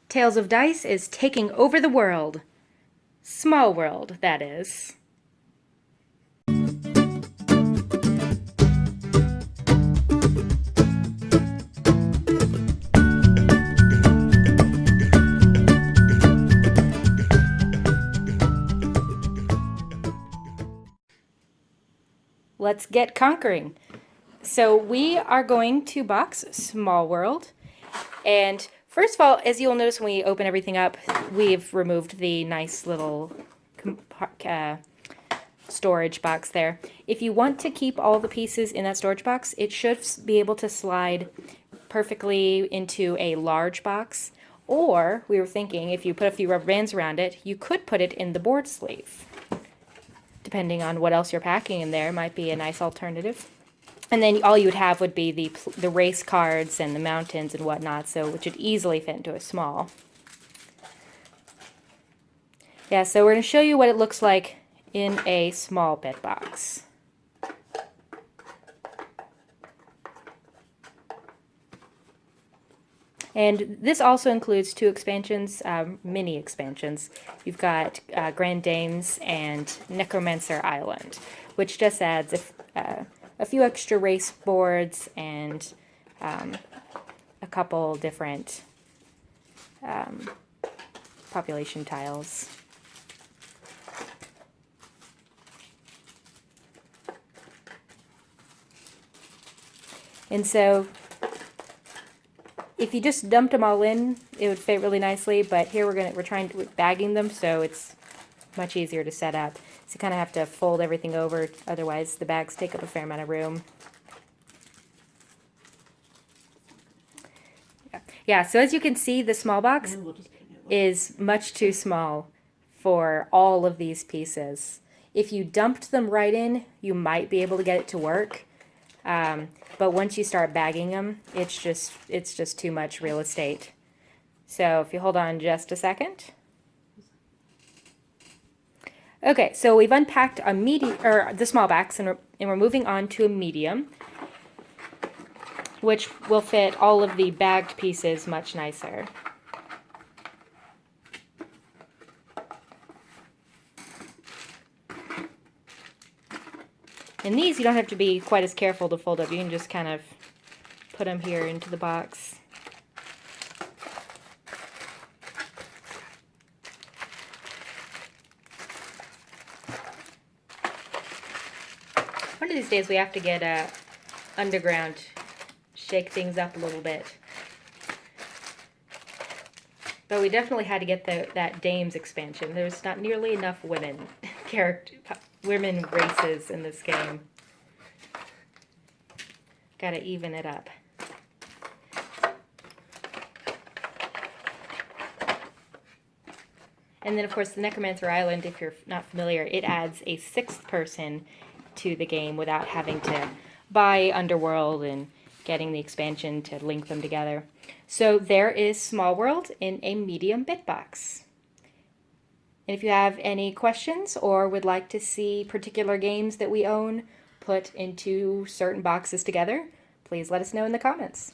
Tales of Dice is taking over the world. Small world, that is. Let's get conquering. So we are going to box Small World. And first of all, as you'll notice when we open everything up, we've removed the nice little storage box there. If you want to keep all the pieces in that storage box, it should be able to slide perfectly into a large box. Or, we were thinking, if you put a few rubber bands around it, you could put it in the board sleeve. Depending on what else you're packing in there, might be a nice alternative. And then all you would have would be the race cards and the mountains and whatnot, so it should easily fit into a small. Yeah, so we're going to show you what it looks like in a small BITBOX. And this also includes two expansions, mini expansions. You've got Grand Dames and Necromancer Island, which just adds a few extra race boards and a couple different population tiles. And so if you just dumped them all in, it would fit really nicely, but here we're bagging them, so it's much easier to set up. So you kind of have to fold everything over, otherwise the bags take up a fair amount of room. Yeah, so as you can see, the small box is much too small for all of these pieces. If you dumped them right in, you might be able to get it to work. But once you start bagging them, it's just too much real estate. So if you hold on just a second. Okay, so we've unpacked the small box, and we're moving on to a medium, which will fit all of the bagged pieces much nicer. And these, you don't have to be quite as careful to fold up. You can just kind of put them here into the box. One of these days we have to get underground, shake things up a little bit. But we definitely had to get that Dames expansion. There's not nearly enough women races in this game. Gotta even it up. And then of course the Necromancer Island, if you're not familiar, it adds a sixth person to the game without having to buy Underworld and getting the expansion to link them together. So there is Small World in a medium BITBOX. And if you have any questions or would like to see particular games that we own put into certain boxes together, please let us know in the comments.